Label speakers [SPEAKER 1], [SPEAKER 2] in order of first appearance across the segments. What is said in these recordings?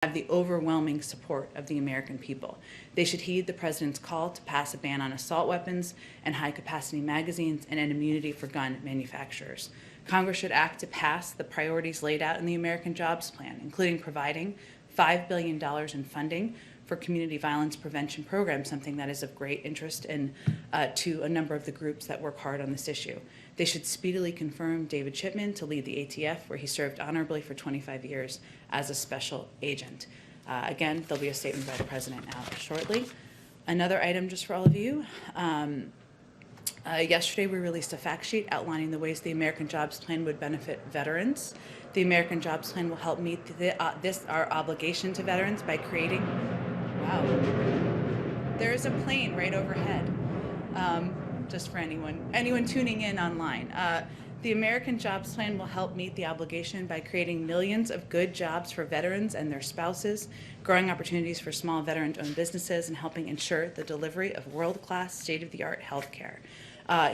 [SPEAKER 1] have the overwhelming support of the American people. They should heed the president's call to pass a ban on assault weapons and high-capacity magazines and an immunity for gun manufacturers. Congress should act to pass the priorities laid out in the American Jobs Plan, including providing $5 billion in funding for community violence prevention programs, something that is of great interest to a number of the groups that work hard on this issue. They should speedily confirm David Chipman to lead the ATF, where he served honorably for 25 years as a special agent. Again, there'll be a statement by the president out shortly. Another item just for all of you. Yesterday, we released a fact sheet outlining the ways the American Jobs Plan would benefit veterans. The American Jobs Plan will help meet our obligation to veterans by creating, wow, there is a plane right overhead, just for anyone tuning in online. The American Jobs Plan will help meet the obligation by creating millions of good jobs for veterans and their spouses, growing opportunities for small veteran-owned businesses, and helping ensure the delivery of world-class, state-of-the-art health care.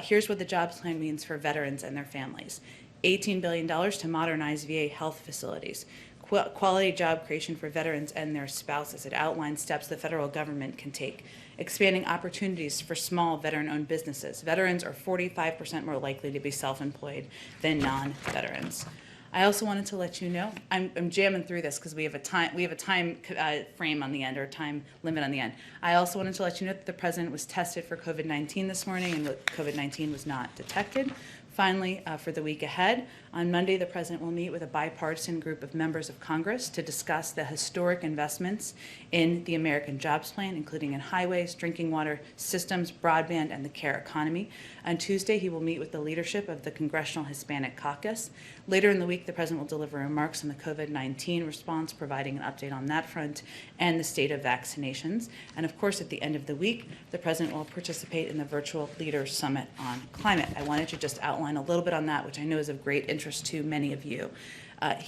[SPEAKER 1] Here's what the Jobs Plan means for veterans and their families. $18 billion to modernize VA health facilities, quality job creation for veterans and their spouses. It outlines steps the federal government can take, expanding opportunities for small veteran-owned businesses. Veterans are 45% more likely to be self-employed than non-veterans. I also wanted to let you know, I'm jamming through this because we have a time frame on the end, or a time limit on the end. I also wanted to let you know that the president was tested for COVID-19 this morning, and COVID-19 was not detected. Finally, for the week ahead, on Monday, the president will meet with a bipartisan group of members of Congress to discuss the historic investments in the American Jobs Plan, including in highways, drinking water systems, broadband, and the care economy. On Tuesday, he will meet with the leadership of the Congressional Hispanic Caucus. Later in the week, the president will deliver remarks on the COVID-19 response, providing an update on that front and the state of vaccinations. And of course, at the end of the week, the president will participate in the virtual Leaders Summit on Climate. I wanted to just outline a little bit on that, which I know is of great interest to many of you.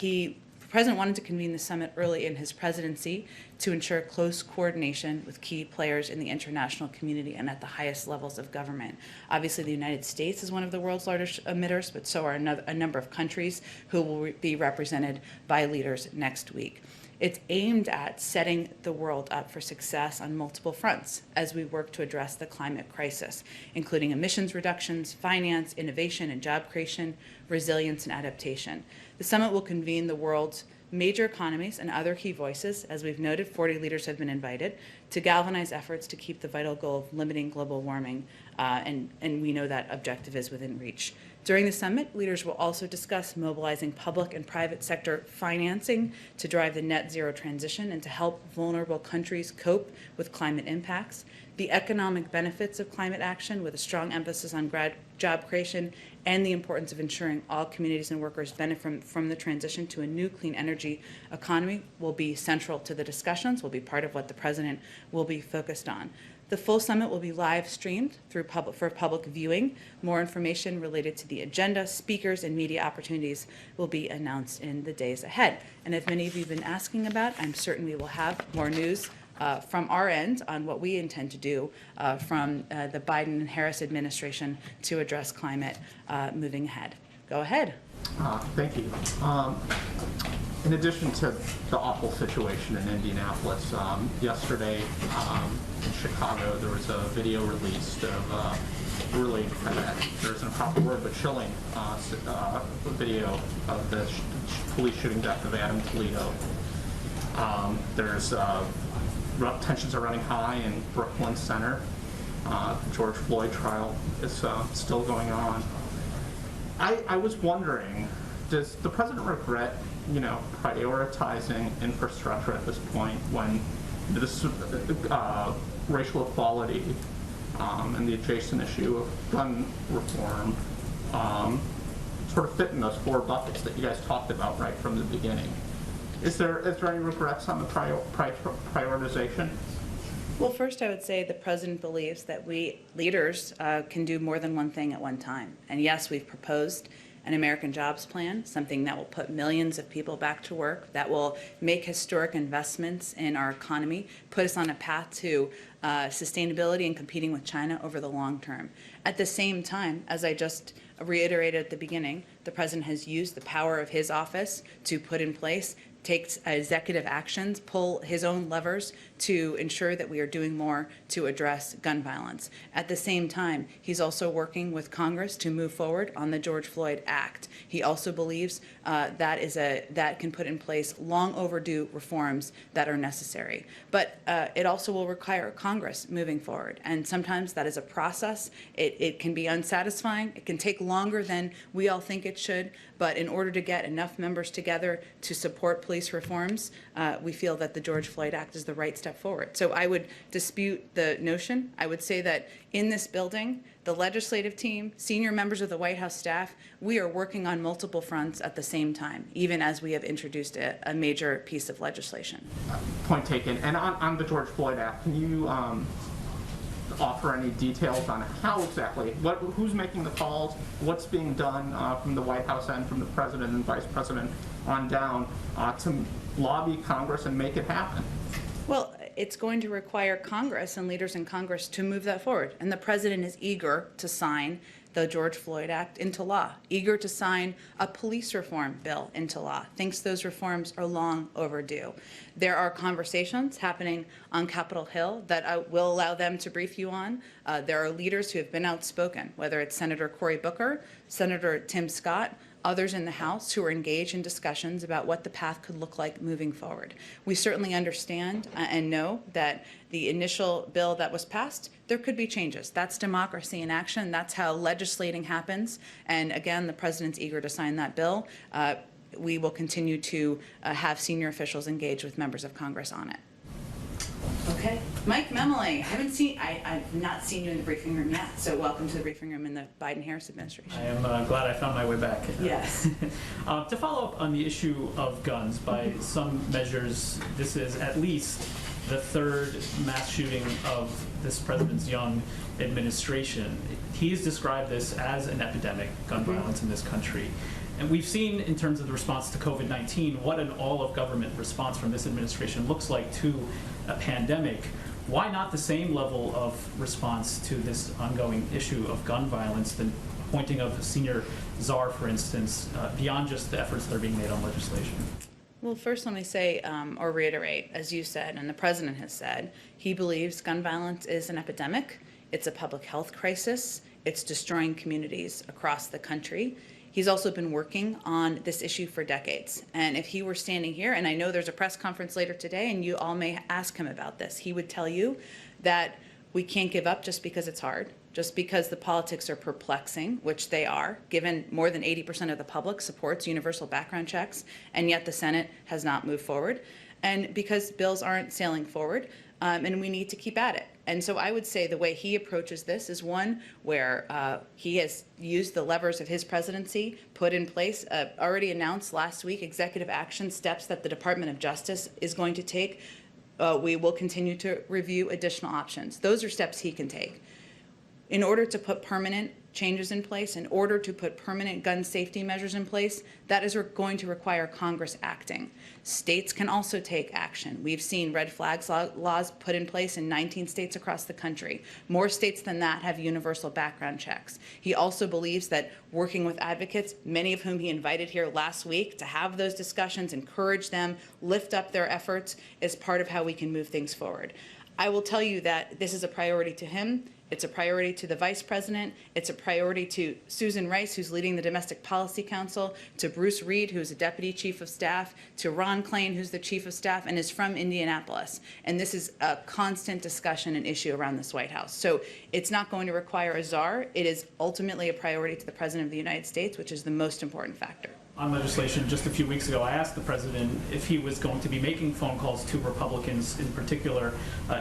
[SPEAKER 1] The president wanted to convene the summit early in his presidency to ensure close coordination with key players in the international community and at the highest levels of government. Obviously, the United States is one of the world's largest emitters, but so are a number of countries who will be represented by leaders next week. It's aimed at setting the world up for success on multiple fronts as we work to address the climate crisis, including emissions reductions, finance, innovation and job creation, resilience and adaptation. The summit will convene the world's major economies and other key voices. As we've noted, 40 leaders have been invited to galvanize efforts to keep the vital goal of limiting global warming, and we know that objective is within reach. During the summit, leaders will also discuss mobilizing public and private sector financing to drive the net zero transition and to help vulnerable countries cope with climate impacts, the economic benefits of climate action with a strong emphasis on job creation, and the importance of ensuring all communities and workers benefit from the transition to a new clean energy economy will be central to the discussions, will be part of what the president will be focused on. The full summit will be live streamed for public viewing. More information related to the agenda, speakers, and media opportunities will be announced in the days ahead. And as many of you have been asking about, I'm certain we will have more news from our end on what we intend to do from the Biden and Harris administration to address climate moving ahead. Go ahead.
[SPEAKER 2] Thank you. In addition to the awful situation in Indianapolis, yesterday in Chicago, there was a video released of really, there isn't a proper word, but chilling video of the police shooting death of Adam Toledo. There's tensions are running high in Brooklyn Center. The George Floyd trial is still going on. I was wondering, does the president regret, prioritizing infrastructure at this point when this racial equality and the adjacent issue of gun reform sort of fit in those four buckets that you guys talked about right from the beginning? Is there any regrets on the prioritization?
[SPEAKER 1] Well, first I would say the president believes that we leaders can do more than one thing at one time. And yes, we've proposed an American Jobs Plan, something that will put millions of people back to work, that will make historic investments in our economy, put us on a path to sustainability and competing with China over the long term. At the same time, as I just reiterated at the beginning, the president has used the power of his office to put in place take executive actions, pull his own levers to ensure that we are doing more to address gun violence. At the same time, he's also working with Congress to move forward on the George Floyd Act. He also believes that can put in place long overdue reforms that are necessary. But it also will require Congress moving forward. And sometimes that is a process. It can be unsatisfying. It can take longer than we all think it should. But in order to get enough members together to support police reforms, we feel that the George Floyd Act is the right step forward. So I would dispute the notion. I would say that in this building, the legislative team, senior members of the White House staff, we are working on multiple fronts at the same time, even as we have introduced a major piece of legislation.
[SPEAKER 2] Point taken. And on the George Floyd Act, can you offer any details on how exactly, who's making the calls, what's being done from the White House end, from the president and vice president on down to lobby Congress and make it happen?
[SPEAKER 1] Well, it's going to require Congress and leaders in Congress to move that forward. And the president is eager to sign the George Floyd Act into law, eager to sign a police reform bill into law, thinks those reforms are long overdue. There are conversations happening on Capitol Hill that I will allow them to brief you on. There are leaders who have been outspoken, whether it's Senator Cory Booker, Senator Tim Scott, others in the House who are engaged in discussions about what the path could look like moving forward. We certainly understand and know that the initial bill that was passed, there could be changes. That's democracy in action. That's how legislating happens. And again, the president's eager to sign that bill. We will continue to have senior officials engage with members of Congress on it. Okay, Mike Memoli, I've not seen you in the briefing room yet, so welcome to the briefing room in the Biden-Harris administration.
[SPEAKER 3] I am glad I found my way back.
[SPEAKER 1] Yes.
[SPEAKER 3] To follow up on the issue of guns, by some measures, this is at least the third mass shooting of this president's young administration. He's described this as an epidemic, gun violence in this country. And we've seen, in terms of the response to COVID-19, what an all-of-government response from this administration looks like to a pandemic. Why not the same level of response to this ongoing issue of gun violence, the appointing of a senior czar, for instance, beyond just the efforts that are being made on legislation?
[SPEAKER 1] Well, first let me say, or reiterate, as you said, and the president has said, he believes gun violence is an epidemic. It's a public health crisis. It's destroying communities across the country. He's also been working on this issue for decades. And if he were standing here, and I know there's a press conference later today, and you all may ask him about this, he would tell you that we can't give up just because it's hard, just because the politics are perplexing, which they are, given more than 80% of the public supports universal background checks, and yet the Senate has not moved forward, and because bills aren't sailing forward, and we need to keep at it. And so I would say the way he approaches this is one where he has used the levers of his presidency, put in place, already announced last week, executive action steps that the Department of Justice is going to take. We will continue to review additional options. Those are steps he can take. In order to put permanent changes in place, in order to put permanent gun safety measures in place, that is going to require Congress acting. States can also take action. We've seen red flags laws put in place in 19 states across the country. More states than that have universal background checks. He also believes that working with advocates, many of whom he invited here last week to have those discussions, encourage them, lift up their efforts, is part of how we can move things forward. I will tell you that this is a priority to him. It's a priority to the Vice President. It's a priority to Susan Rice, who's leading the Domestic Policy Council, to Bruce Reed, who's a Deputy Chief of Staff, to Ron Klain, who's the Chief of Staff and is from Indianapolis. And this is a constant discussion and issue around this White House. So it's not going to require a czar. It is ultimately a priority to the President of the United States, which is the most important factor.
[SPEAKER 3] On legislation, just a few weeks ago, I asked the president if he was going to be making phone calls to Republicans, in particular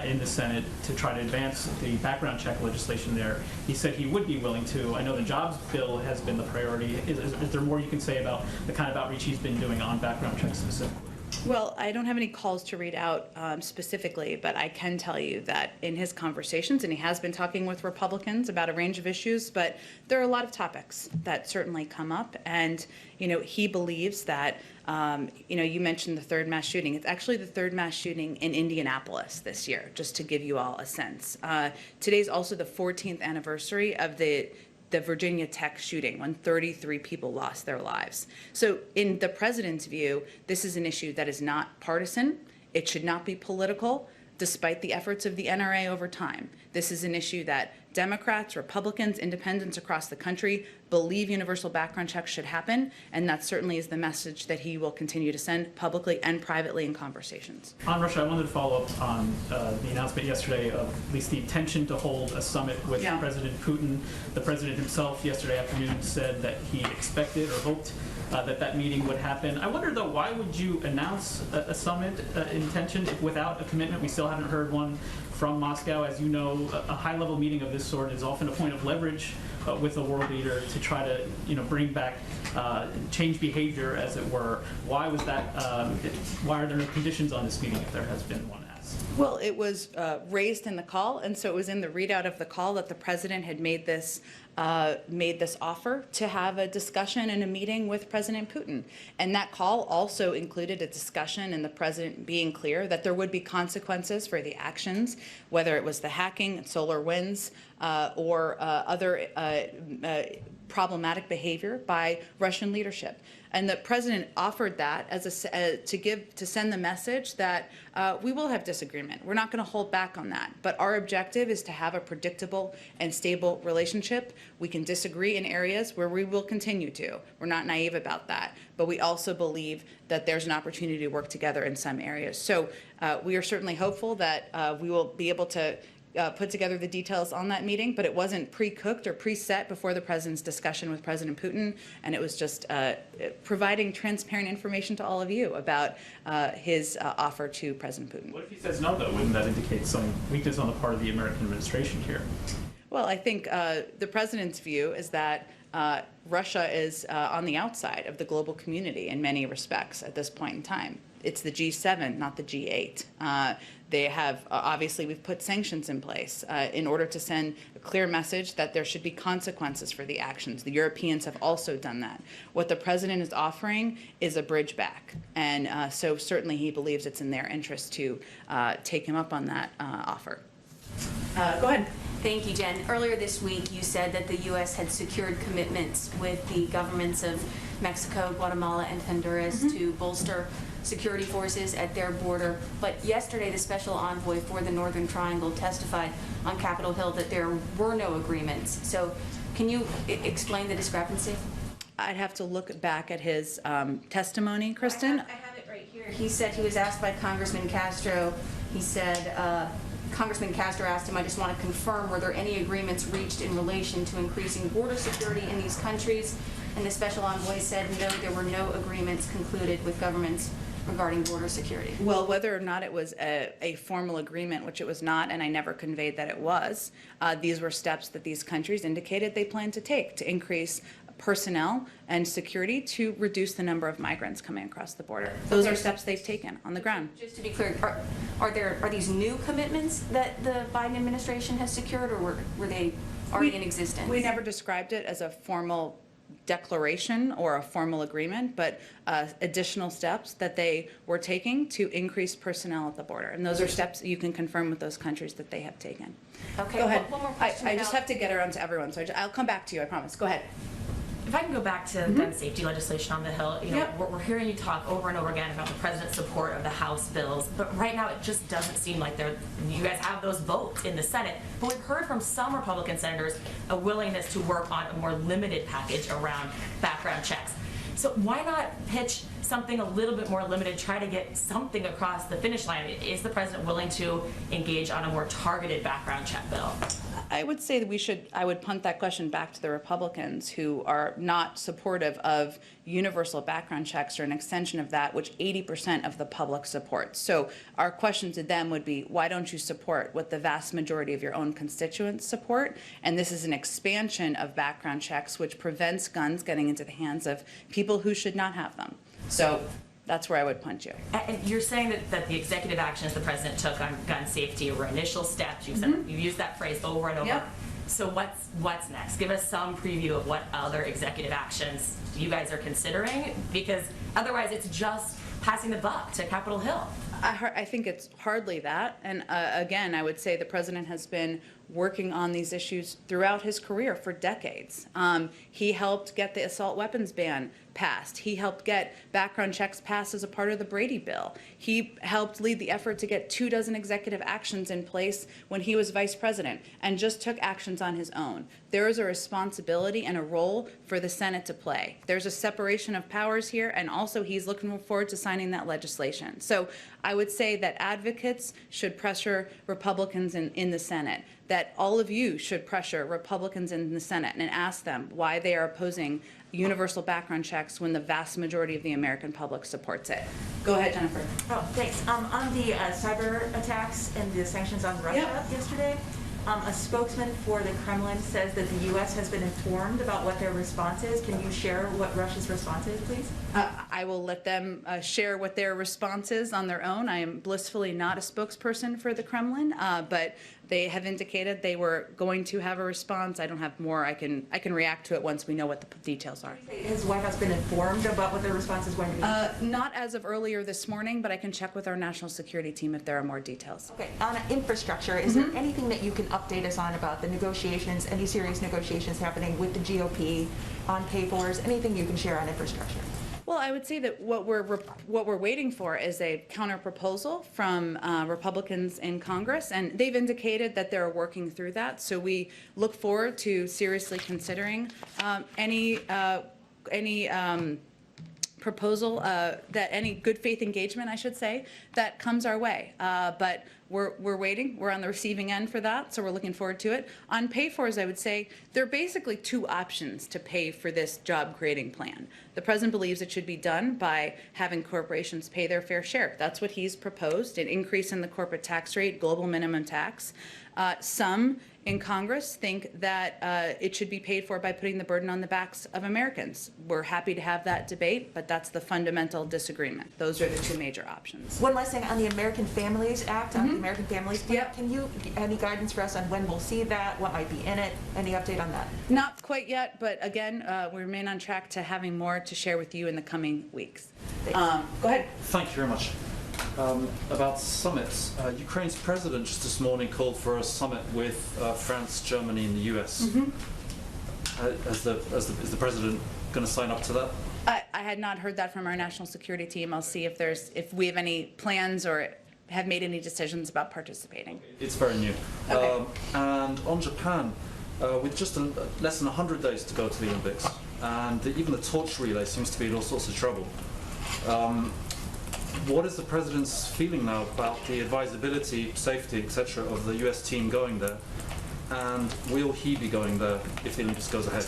[SPEAKER 3] in the Senate, to try to advance the background check legislation there. He said he would be willing to. I know the jobs bill has been the priority. Is there more you can say about the kind of outreach he's been doing on background checks specifically?
[SPEAKER 1] Well, I don't have any calls to read out specifically, but I can tell you that in his conversations, and he has been talking with Republicans about a range of issues, but there are a lot of topics that certainly come up. And, you know, he believes that, you mentioned the third mass shooting. It's actually the third mass shooting in Indianapolis this year, just to give you all a sense. Today's also the 14th anniversary of the the Virginia Tech shooting when 33 people lost their lives. So in the president's view, this is an issue that is not partisan. It should not be political, despite the efforts of the NRA over time. This is an issue that Democrats, Republicans, independents across the country believe universal background checks should happen, and that certainly is the message that he will continue to send publicly and privately in conversations.
[SPEAKER 3] On Russia, I wanted to follow up on the announcement yesterday of at least the intention to hold a summit with President Putin. The president himself yesterday afternoon said that he expected or hoped that meeting would happen. I wonder, though, why would you announce a summit intention without a commitment? We still haven't heard one from Moscow. As you know, a high-level meeting of this sort is often a point of leverage with a world leader to try to, bring back, change behavior, as it were. Why was that? Why are there no conditions on this meeting if there has been one?
[SPEAKER 1] Well, it was raised in the call, and so it was in the readout of the call that the president had made this offer to have a discussion and a meeting with President Putin. And that call also included a discussion and the president being clear that there would be consequences for the actions, whether it was the hacking, SolarWinds, or other problematic behavior by Russian leadership. And the president offered that as to send the message that we will have disagreement. We're not going to hold back on that. But our objective is to have a predictable and stable relationship. We can disagree in areas where we will continue to. We're not naive about that. But we also believe that there's an opportunity to work together in some areas. So we are certainly hopeful that we will be able to put together the details on that meeting, but it wasn't pre-cooked or preset before the president's discussion with President Putin, and it was just providing transparent information to all of you about his offer to President Putin.
[SPEAKER 3] What if he says no, though? Wouldn't that indicate some weakness on the part of the American administration here?
[SPEAKER 1] Well, I think the president's view is that Russia is on the outside of the global community in many respects at this point in time. It's the G7, not the G8. They have, obviously, we've put sanctions in place in order to send a clear message that there should be consequences for the actions. The Europeans have also done that. What the president is offering is a bridge back. And so certainly he believes it's in their interest to take him up on that offer. Go ahead.
[SPEAKER 4] Thank you, Jen. Earlier this week, you said that the U.S. had secured commitments with the governments of Mexico, Guatemala, and Honduras to bolster security forces at their border. But yesterday, the special envoy for the Northern Triangle testified on Capitol Hill that there were no agreements. So can you explain the discrepancy?
[SPEAKER 1] I'd have to look back at his testimony, Kristen.
[SPEAKER 4] I have it right here. He said he was asked by Congressman Castro, he said, Congressman Castro asked him, I just want to confirm, were there any agreements reached in relation to increasing border security in these countries? And the special envoy said, no, there were no agreements concluded with governments regarding border security.
[SPEAKER 1] Well, whether or not it was a formal agreement, which it was not, and I never conveyed that it was, these were steps that these countries indicated they plan to take to increase personnel and security to reduce the number of migrants coming across the border. Those are steps they've taken on the ground.
[SPEAKER 4] Just to be clear, are these new commitments that the Biden administration has secured, or were they already in existence?
[SPEAKER 1] We never described it as a formal declaration or a formal agreement, but additional steps that they were taking to increase personnel at the border. And those are steps that you can confirm with those countries that they have taken.
[SPEAKER 4] Okay,
[SPEAKER 1] go ahead.
[SPEAKER 4] One more question.
[SPEAKER 1] I just have to get around to everyone, so I'll come back to you, I promise. Go ahead.
[SPEAKER 5] If I can go back to gun safety legislation on the Hill,
[SPEAKER 1] Yep.
[SPEAKER 5] we're hearing you talk over and over again about the president's support of the House bills, but right now it just doesn't seem like you guys have those votes in the Senate. But we've heard from some Republican senators a willingness to work on a more limited package around background checks. So why not pitch something a little bit more limited, try to get something across the finish line? Is the president willing to engage on a more targeted background check bill?
[SPEAKER 1] I would say that I would punt that question back to the Republicans, who are not supportive of universal background checks or an extension of that, which 80% of the public supports. So our question to them would be, why don't you support what the vast majority of your own constituents support? And this is an expansion of background checks, which prevents guns getting into the hands of people who should not have them. So that's where I would punt you.
[SPEAKER 5] And you're saying that the executive actions the president took on gun safety were initial steps. You've used that phrase over and over.
[SPEAKER 1] Yep.
[SPEAKER 5] So what's next? Give us some preview of what other executive actions you guys are considering, because otherwise it's just passing the buck to Capitol Hill.
[SPEAKER 1] I think it's hardly that. And again, I would say the president has been working on these issues throughout his career for decades. He helped get the assault weapons ban passed. He helped get background checks passed as a part of the Brady Bill. He helped lead the effort to get 24 executive actions in place when he was vice president, and just took actions on his own. There is a responsibility and a role for the Senate to play. There's a separation of powers here, and also he's looking forward to signing that legislation. So I would say that advocates should pressure Republicans in the Senate, that all of you should pressure Republicans in the Senate and ask them why they are opposing universal background checks when the vast majority of the American public supports it. Go ahead, Jennifer.
[SPEAKER 6] Oh, thanks. On the cyber attacks and the sanctions on Russia yesterday, a spokesman for the Kremlin says that the U.S. has been informed about what their response is. Can you share what Russia's response is, please?
[SPEAKER 1] I will let them share what their response is on their own. I am blissfully not a spokesperson for the Kremlin, but they have indicated they were going to have a response. I don't have more. I can react to it once we know what the details are.
[SPEAKER 6] Has the White House been informed about what their response is going to be?
[SPEAKER 1] Not as of earlier this morning, but I can check with our national security team if there are more details.
[SPEAKER 6] Okay. On infrastructure, is there anything that you can update us on about the negotiations, any serious negotiations happening with the GOP on pay-fors, anything you can share on infrastructure?
[SPEAKER 1] Well, I would say that what we're waiting for is a counter proposal from Republicans in Congress, and they've indicated that they're working through that. So we look forward to seriously considering any proposal, that any good faith engagement, I should say, that comes our way. But we're waiting. We're on the receiving end for that, so we're looking forward to it. On pay-fors, I would say there are basically two options to pay for this job-creating plan. The president believes it should be done by having corporations pay their fair share. That's what he's proposed, an increase in the corporate tax rate, global minimum tax. Some in Congress think that it should be paid for by putting the burden on the backs of Americans. We're happy to have that debate, but that's the fundamental disagreement. Those are the two major options.
[SPEAKER 6] One last thing on the American Families Act, on the American Families Plan.
[SPEAKER 1] Yep.
[SPEAKER 6] Can you, any guidance for us on when we'll see that, what might be in it, any update on that?
[SPEAKER 1] Not quite yet, but again, we remain on track to having more to share with you in the coming weeks. Go ahead.
[SPEAKER 7] Thank you very much. About summits, Ukraine's president just this morning called for a summit with France, Germany, and the US. Is the president going to sign up to that?
[SPEAKER 1] I had not heard that from our national security team. I'll see if we have any plans or have made any decisions about participating.
[SPEAKER 7] It's very new.
[SPEAKER 1] Okay.
[SPEAKER 7] And on Japan, with just less than 100 days to go to the Olympics, and even the torch relay seems to be in all sorts of trouble. What is the president's feeling now about the advisability, safety, etc. of the US team going there? And will he be going there if the Olympics goes ahead?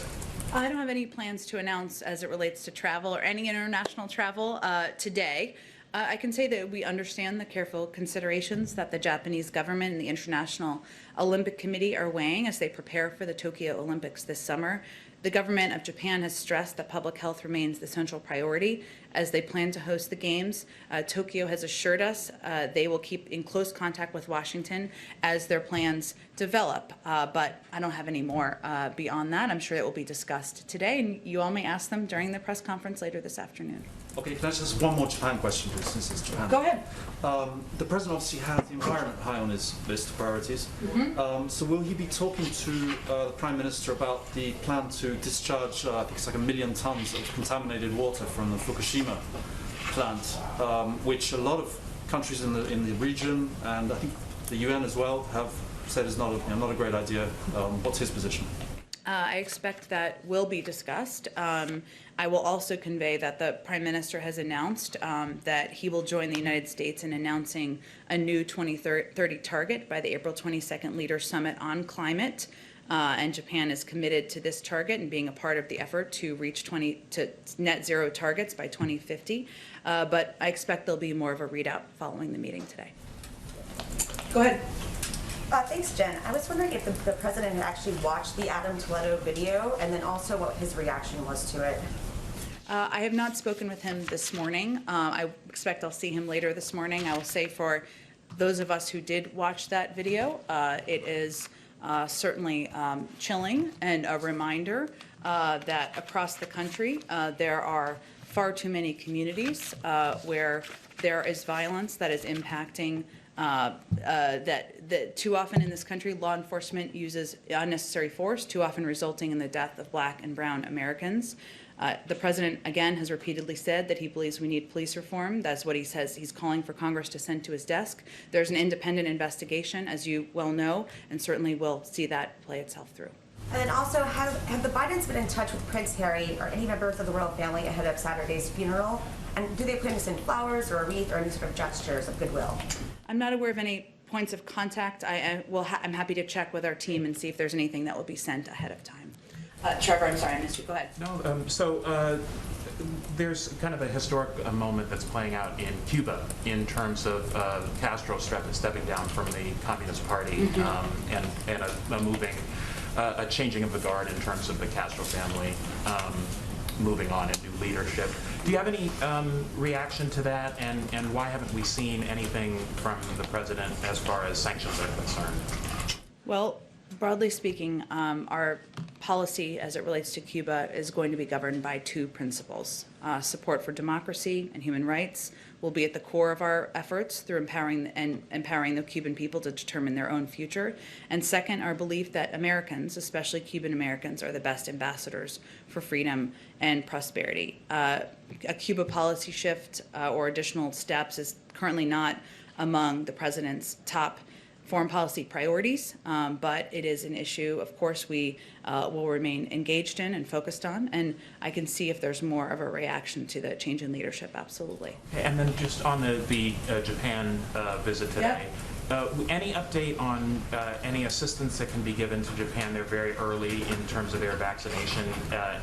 [SPEAKER 1] I don't have any plans to announce as it relates to travel or any international travel today. I can say that we understand the careful considerations that the Japanese government and the International Olympic Committee are weighing as they prepare for the Tokyo Olympics this summer. The government of Japan has stressed that public health remains the central priority as they plan to host the Games. Tokyo has assured us they will keep in close contact with Washington as their plans develop. But I don't have any more beyond that. I'm sure it will be discussed today, and you all may ask them during the press conference later this afternoon.
[SPEAKER 7] Okay, can I just one more Japan question, please, since it's Japan?
[SPEAKER 1] Go ahead.
[SPEAKER 7] The president obviously has the environment high on his list of priorities. So will he be talking to the Prime Minister about the plan to discharge, I think it's like 1 million tons of contaminated water from the Fukushima plant, which a lot of countries in the region, and I think the UN as well, have said is not a great idea. What's his position?
[SPEAKER 1] I expect that will be discussed. I will also convey that the Prime Minister has announced that he will join the United States in announcing a new 2030 target by the April 22nd Leaders Summit on Climate. And Japan is committed to this target and being a part of the effort to reach net zero targets by 2050. But I expect there'll be more of a readout following the meeting today. Go ahead.
[SPEAKER 8] Thanks, Jen. I was wondering if the president had actually watched the Adam Toledo video and then also what his reaction was to it.
[SPEAKER 1] I have not spoken with him this morning. I expect I'll see him later this morning. I will say for those of us who did watch that video, it is certainly chilling and a reminder that across the country there are far too many communities where there is violence that is impacting that too often in this country, law enforcement uses unnecessary force, too often resulting in the death of Black and brown Americans. The president, again, has repeatedly said that he believes we need police reform. That's what he says he's calling for Congress to send to his desk. There's an independent investigation, as you well know, and certainly we'll see that play itself through.
[SPEAKER 8] And then also, have the Bidens been in touch with Prince Harry or any members of the royal family ahead of Saturday's funeral? And do they plan to send flowers or a wreath or any sort of gestures of goodwill?
[SPEAKER 1] I'm not aware of any points of contact. I'm happy to check with our team and see if there's anything that will be sent ahead of time. Trevor, I'm sorry, I missed you. Go ahead.
[SPEAKER 9] No, there's kind of a historic moment that's playing out in Cuba in terms of Castro stepping down from the Communist Party and a changing of the guard in terms of the Castro family moving on in new leadership. Do you have any reaction to that, and why haven't we seen anything from the president as far as sanctions are concerned?
[SPEAKER 1] Well, broadly speaking, our policy as it relates to Cuba is going to be governed by two principles. Support for democracy and human rights will be at the core of our efforts through empowering the Cuban people to determine their own future. And second, our belief that Americans, especially Cuban Americans, are the best ambassadors for freedom and prosperity. A Cuba policy shift or additional steps is currently not among the president's top foreign policy priorities, but it is an issue, of course, we will remain engaged in and focused on, and I can see if there's more of a reaction to the change in leadership, absolutely.
[SPEAKER 9] And then just on the Japan visit today, any update on any assistance that can be given to Japan? They're very early in terms of their vaccination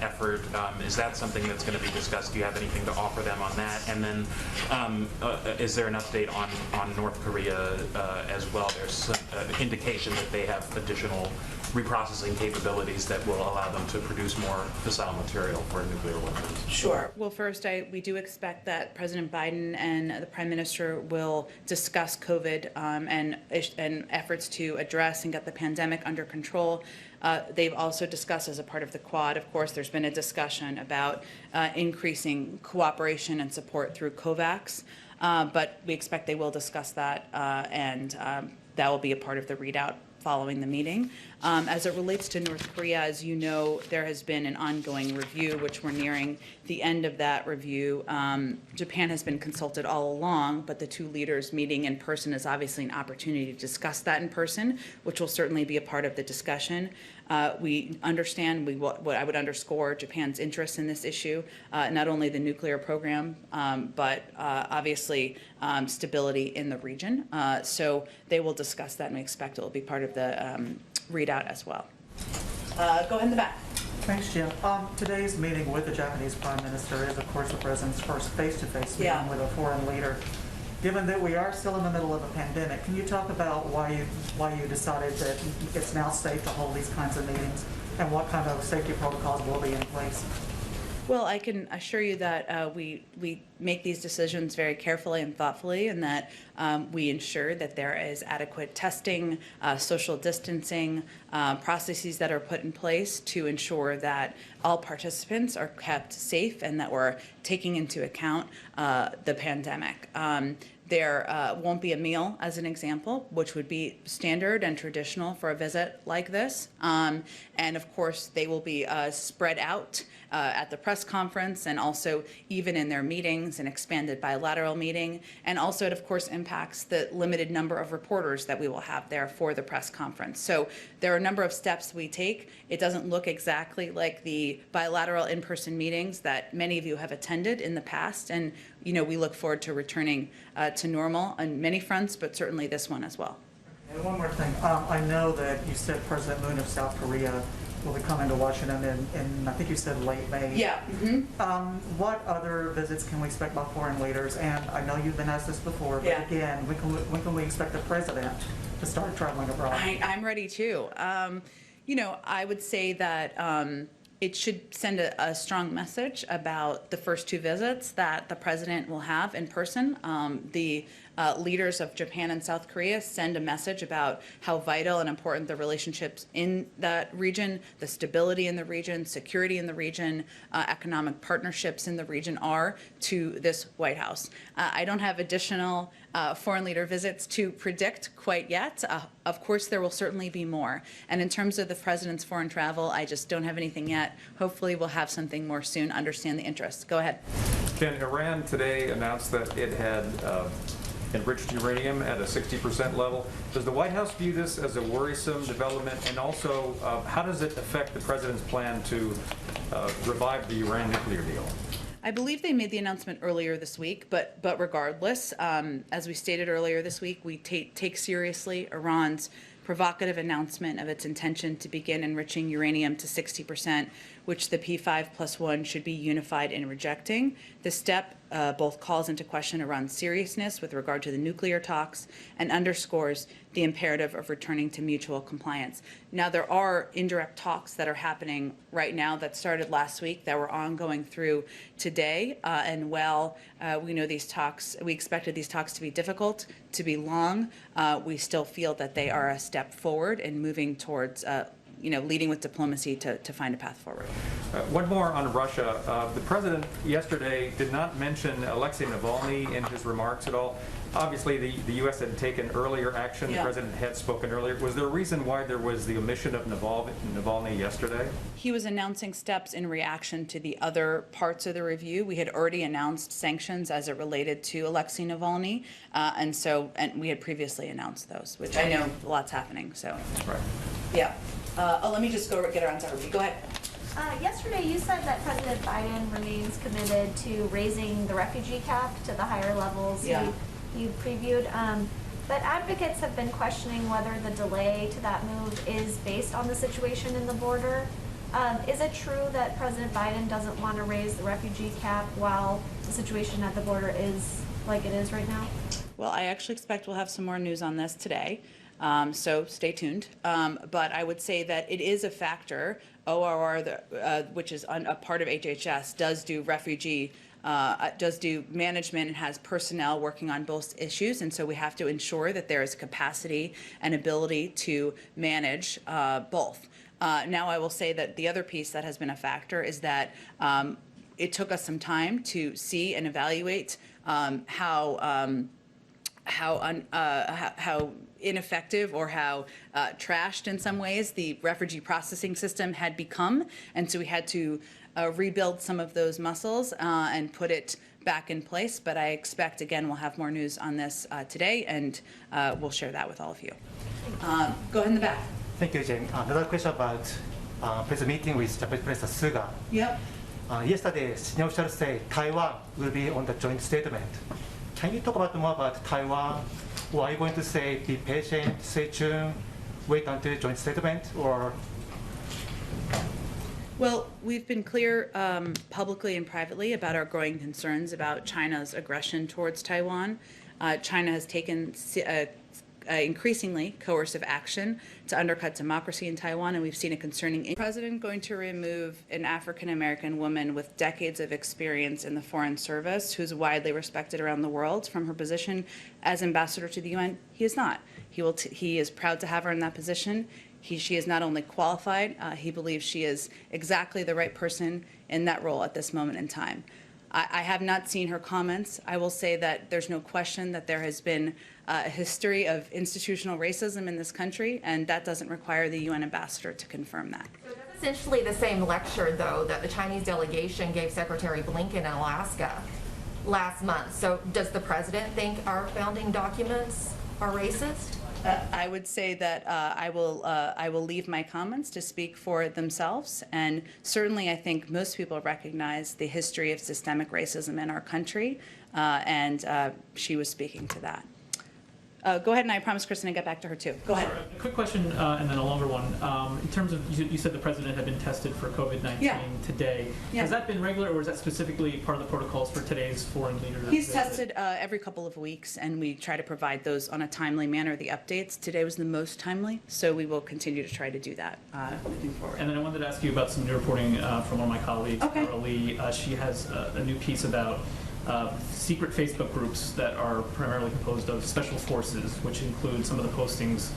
[SPEAKER 9] effort. Is that something that's going to be discussed? Do you have anything to offer them on that? And then is there an update on North Korea as well? There's some indication that they have additional reprocessing capabilities that will allow them to produce more fissile material for nuclear weapons.
[SPEAKER 1] Sure. Well, first, we do expect that President Biden and the Prime Minister will discuss COVID and efforts to address and get the pandemic under control. They've also discussed as a part of the Quad, of course, there's been a discussion about increasing cooperation and support through COVAX, but we expect they will discuss that and that will be a part of the readout following the meeting. As it relates to North Korea, as you know, there has been an ongoing review, which we're nearing the end of that review. Japan has been consulted all along, but the two leaders meeting in person is obviously an opportunity to discuss that in person, which will certainly be a part of the discussion. We understand, what I would underscore Japan's interest in this issue, not only the nuclear program, but obviously stability in the region. So they will discuss that, and we expect it will be part of the readout as well. Go ahead in the back.
[SPEAKER 10] Thanks, Jim. Today's meeting with the Japanese Prime Minister is, of course, the President's first face-to-face meeting with a foreign leader. Given that we are still in the middle of a pandemic, can you talk about why you decided that it's now safe to hold these kinds of meetings, and what kind of safety protocols will be in place?
[SPEAKER 1] Well, I can assure you that we make these decisions very carefully and thoughtfully, and that we ensure that there is adequate testing, social distancing, processes that are put in place to ensure that all participants are kept safe and that we're taking into account the pandemic. There won't be a meal, as an example, which would be standard and traditional for a visit like this. And of course, they will be spread out at the press conference and also even in their meetings, an expanded bilateral meeting. And also it, of course, impacts the limited number of reporters that we will have there for the press conference. So there are a number of steps we take. It doesn't look exactly like the bilateral in-person meetings that many of you have attended in the past. And we look forward to returning to normal on many fronts, but certainly this one as well.
[SPEAKER 10] And one more thing. I know that you said President Moon of South Korea will be coming to Washington in I think you said late May.
[SPEAKER 1] Yeah.
[SPEAKER 10] What other visits can we expect by foreign leaders? And I know you've been asked this before, but again, when can we expect the president to start traveling abroad?
[SPEAKER 1] I'm ready too. I would say that it should send a strong message about the first two visits that the president will have in person. The leaders of Japan and South Korea send a message about how vital and important the relationships in that region, the stability in the region, security in the region, economic partnerships in the region are to this White House. I don't have additional foreign leader visits to predict quite yet. Of course, there will certainly be more. And in terms of the president's foreign travel, I just don't have anything yet. Hopefully, we'll have something more soon, understand the interest. Go ahead.
[SPEAKER 11] Ken, Iran today announced that it had enriched uranium at a 60% level. Does the White House view this as a worrisome development? And also, how does it affect the president's plan to revive the Iran nuclear deal?
[SPEAKER 1] I believe they made the announcement earlier this week, but regardless, as we stated earlier this week, we take seriously Iran's provocative announcement of its intention to begin enriching uranium to 60%, which the P5+1 should be unified in rejecting. This step both calls into question Iran's seriousness with regard to the nuclear talks and underscores the imperative of returning to mutual compliance. Now, there are indirect talks that are happening right now that started last week that were ongoing through today. And while we know these talks, we expected these talks to be difficult, to be long, we still feel that they are a step forward in moving towards leading with diplomacy to find a path forward.
[SPEAKER 11] One more on Russia. The president yesterday did not mention Alexei Navalny in his remarks at all. Obviously, the U.S. had taken earlier action.
[SPEAKER 1] Yeah.
[SPEAKER 11] The president had spoken earlier. Was there a reason why there was the omission of Navalny yesterday?
[SPEAKER 1] He was announcing steps in reaction to the other parts of the review. We had already announced sanctions as it related to Alexei Navalny, and we had previously announced those, which I know a lot's happening. So,
[SPEAKER 11] Right.
[SPEAKER 1] yeah. Let me just get around to everybody. Go ahead.
[SPEAKER 12] Yesterday, you said that President Biden remains committed to raising the refugee cap to the higher levels you previewed. But advocates have been questioning whether the delay to that move is based on the situation in the border. Is it true that President Biden doesn't want to raise the refugee cap while the situation at the border is like it is right now?
[SPEAKER 1] Well, I actually expect we'll have some more news on this today. So stay tuned. But I would say that it is a factor. ORR, which is a part of HHS, does do management and has personnel working on both issues. And so we have to ensure that there is capacity and ability to manage both. Now, I will say that the other piece that has been a factor is that it took us some time to see and evaluate how ineffective or how trashed in some ways the refugee processing system had become. And so we had to rebuild some of those muscles and put it back in place. But I expect, again, we'll have more news on this today, and we'll share that with all of you. Go ahead in the back.
[SPEAKER 13] Thank you, Jen. Another question about president meeting with Japanese President Suga.
[SPEAKER 1] Yep.
[SPEAKER 13] Yesterday, senior officials say Taiwan will be on the joint statement. Can you talk more about Taiwan? Or are you going to say be patient, stay tuned, wait until the joint statement, or?
[SPEAKER 1] Well, we've been clear publicly and privately about our growing concerns about China's aggression towards Taiwan. China has taken increasingly coercive action to undercut democracy in Taiwan, and we've seen a concerning president going to remove an African-American woman with decades of experience in the Foreign Service, who's widely respected around the world, from her position as ambassador to the UN. He is not. He is proud to have her in that position. She is not only qualified, he believes she is exactly the right person in that role at this moment in time. I have not seen her comments. I will say that there's no question that there has been a history of institutional racism in this country, and that doesn't require the UN ambassador to confirm that.
[SPEAKER 5] So that's essentially the same lecture, though, that the Chinese delegation gave Secretary Blinken in Alaska last month. So does the president think our founding documents are racist?
[SPEAKER 1] I would say that I will leave my comments to speak for themselves, and certainly I think most people recognize the history of systemic racism in our country, and she was speaking to that. Go ahead, and I promise Kristen to get back to her too. Go ahead.
[SPEAKER 3] Sure. A quick question and then a longer one. In terms of, you said the president had been tested for COVID-19 today.
[SPEAKER 1] Yeah.
[SPEAKER 3] Has that been regular, or is that specifically part of the protocols for today's foreign leader?
[SPEAKER 1] He's tested every couple of weeks, and we try to provide those on a timely manner, the updates. Today was the most timely, so we will continue to try to do that moving forward.
[SPEAKER 3] And then I wanted to ask you about some new reporting from one of my colleagues,
[SPEAKER 1] Okay.
[SPEAKER 3] Carol Lee. She has a new piece about secret Facebook groups that are primarily composed of special forces, which include some of the postings,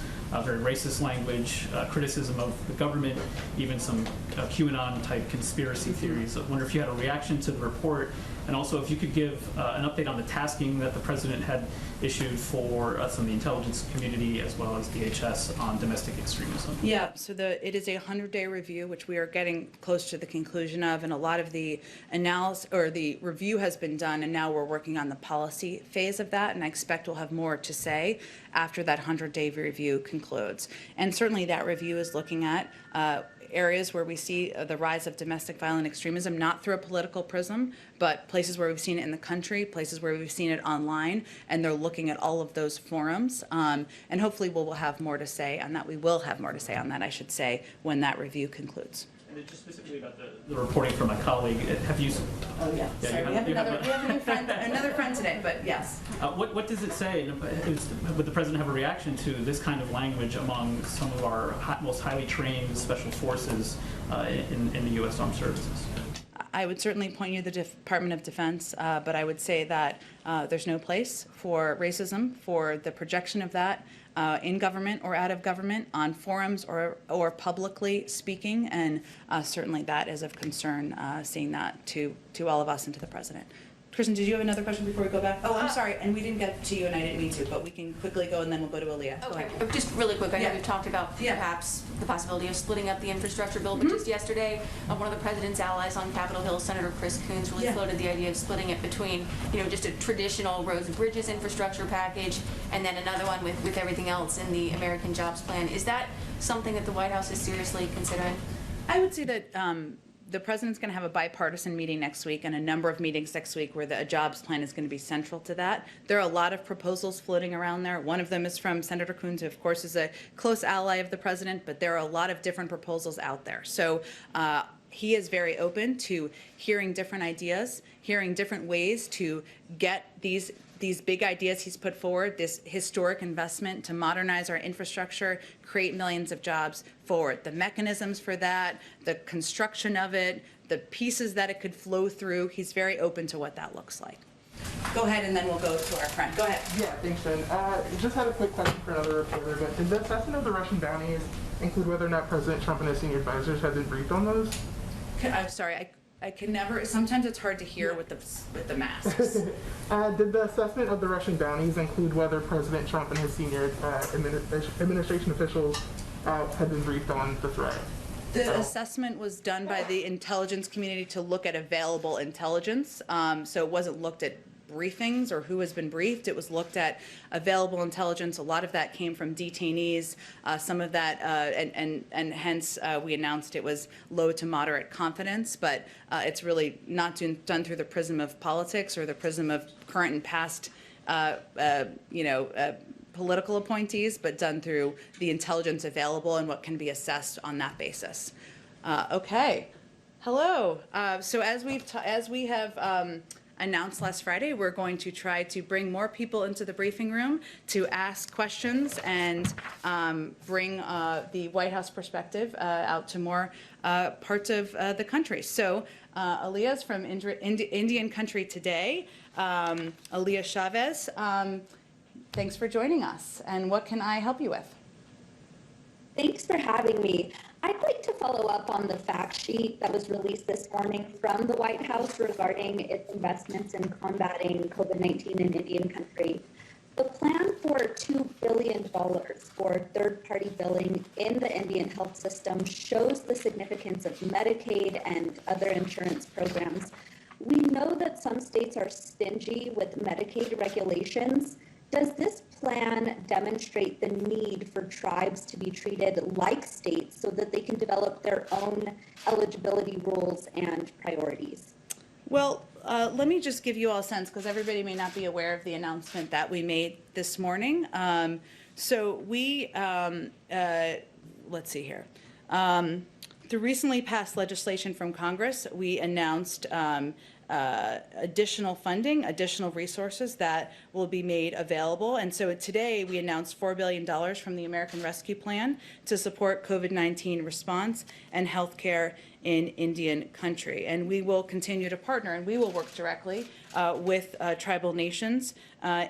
[SPEAKER 3] very racist language, criticism of the government, even some QAnon-type conspiracy theories. I wonder if you had a reaction to the report, and also if you could give an update on the tasking that the president had issued for some of the intelligence community as well as DHS on domestic extremism.
[SPEAKER 1] Yeah, so it is a 100-day review, which we are getting close to the conclusion of, and a lot of the analysis or the review has been done, and now we're working on the policy phase of that, and I expect we'll have more to say after that 100-day review concludes. And certainly that review is looking at areas where we see the rise of domestic violent extremism, not through a political prism, but places where we've seen it in the country, places where we've seen it online, and they're looking at all of those forums. And hopefully we'll have more to say on that. We will have more to say on that, I should say, when that review concludes.
[SPEAKER 3] And just specifically about the reporting from my colleague, have you?
[SPEAKER 1] Oh yeah. Sorry, we have a new friend, another friend today, but yes.
[SPEAKER 3] What does it say? Would the president have a reaction to this kind of language among some of our most highly trained special forces in the U.S. Armed Services?
[SPEAKER 1] I would certainly point you to the Department of Defense, but I would say that there's no place for racism, for the projection of that in government or out of government, on forums or publicly speaking, and certainly that is of concern, seeing that to all of us and to the president. Kristen, did you have another question before we go back? Oh, I'm sorry, and we didn't get to you, and I didn't mean to, but we can quickly go, and then we'll go to Aaliyah. Go ahead.
[SPEAKER 4] Just really quick, I know
[SPEAKER 1] Yeah.
[SPEAKER 4] we've talked about perhaps the possibility of splitting up the infrastructure bill, but just yesterday, one of the president's allies on Capitol Hill, Senator Chris Coons, really floated the idea of splitting it between, just a traditional roads and bridges infrastructure package, and then another one with everything else in the American Jobs Plan. Is that something that the White House is seriously considering?
[SPEAKER 1] I would say that the president's going to have a bipartisan meeting next week and a number of meetings next week where the jobs plan is going to be central to that. There are a lot of proposals floating around there. One of them is from Senator Coons, who of course is a close ally of the president, but there are a lot of different proposals out there. So he is very open to hearing different ideas, hearing different ways to get these big ideas he's put forward, this historic investment to modernize our infrastructure, create millions of jobs forward. The mechanisms for that, the construction of it, the pieces that it could flow through, he's very open to what that looks like. Go ahead, and then we'll go to our friend. Go ahead.
[SPEAKER 14] Yeah, thanks, Jen. Just had a quick question for another reporter, but did the assessment of the Russian bounties include whether or not President Trump and his senior advisors had been briefed on those?
[SPEAKER 1] I'm sorry, I can never, sometimes it's hard to hear with the masks.
[SPEAKER 14] Did the assessment of the Russian bounties include whether President Trump and his senior administration officials had been briefed on the threat?
[SPEAKER 1] The assessment was done by the intelligence community to look at available intelligence. So it wasn't looked at briefings or who has been briefed. It was looked at available intelligence. A lot of that came from detainees. Some of that, and hence we announced it was low to moderate confidence, but it's really not done through the prism of politics or the prism of current and past, political appointees, but done through the intelligence available and what can be assessed on that basis. Okay. Hello. So as we have announced last Friday, we're going to try to bring more people into the briefing room to ask questions and bring the White House perspective out to more parts of the country. So Aaliyah's from Indian Country Today. Aaliyah Chavez, thanks for joining us. And what can I help you with?
[SPEAKER 15] Thanks for having me. I'd like to follow up on the fact sheet that was released this morning from the White House regarding its investments in combating COVID-19 in Indian Country. The plan for $2 billion for third-party billing in the Indian health system shows the significance of Medicaid and other insurance programs. We know that some states are stingy with Medicaid regulations. Does this plan demonstrate the need for tribes to be treated like states so that they can develop their own eligibility rules and priorities?
[SPEAKER 1] Well, let me just give you all a sense, because everybody may not be aware of the announcement that we made this morning. So we, let's see here. Through recently passed legislation from Congress, we announced additional funding, additional resources that will be made available. And so today we announced $4 billion from the American Rescue Plan to support COVID-19 response and healthcare in Indian country. And we will continue to partner, and we will work directly with tribal nations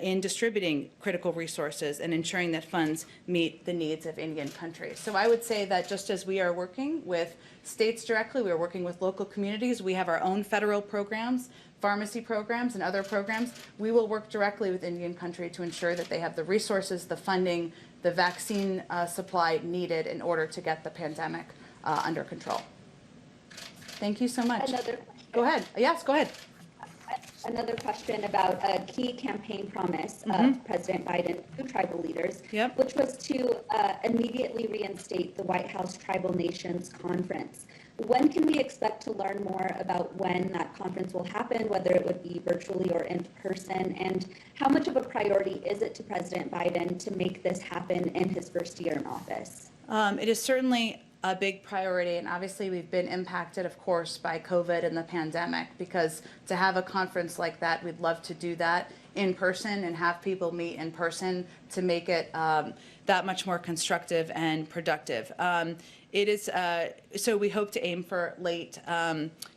[SPEAKER 1] in distributing critical resources and ensuring that funds meet the needs of Indian country. So I would say that just as we are working with states directly, we are working with local communities, we have our own federal programs, pharmacy programs and other programs. We will work directly with Indian country to ensure that they have the resources, the funding, the vaccine supply needed in order to get the pandemic under control. Thank you so much. Go ahead. Yes, go ahead.
[SPEAKER 15] Another question about a key campaign promise of President Biden to tribal leaders, which was to immediately reinstate the White House Tribal Nations Conference. When can we expect to learn more about when that conference will happen, whether it would be virtually or in person, and how much of a priority is it to President Biden to make this happen in his first year in office?
[SPEAKER 1] It is certainly a big priority, and obviously we've been impacted, of course, by COVID and the pandemic, because to have a conference like that, we'd love to do that in person and have people meet in person to make it that much more constructive and productive. It is, so we hope to aim for late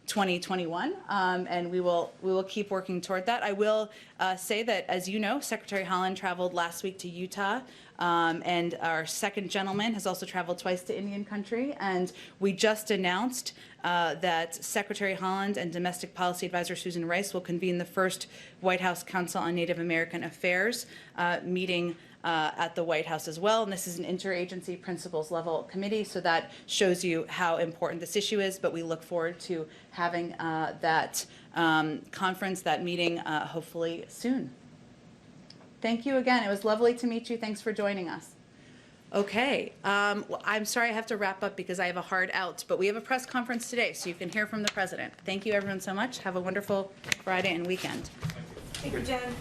[SPEAKER 1] 2021, and we will keep working toward that. I will say that, as you know, Secretary Haaland traveled last week to Utah, and our second gentleman has also traveled twice to Indian country, and we just announced that Secretary Haaland and Domestic Policy Advisor Susan Rice will convene the first White House Council on Native American Affairs meeting at the White House as well. And this is an interagency principals level committee, so that shows you how important this issue is. But we look forward to having that conference, that meeting, hopefully soon. Thank you again. It was lovely to meet you. Thanks for joining us. Okay, well, I'm sorry I have to wrap up because I have a hard out, but we have a press conference today, so you can hear from the president. Thank you everyone so much. Have a wonderful Friday and weekend.
[SPEAKER 8] Thank you, Jen.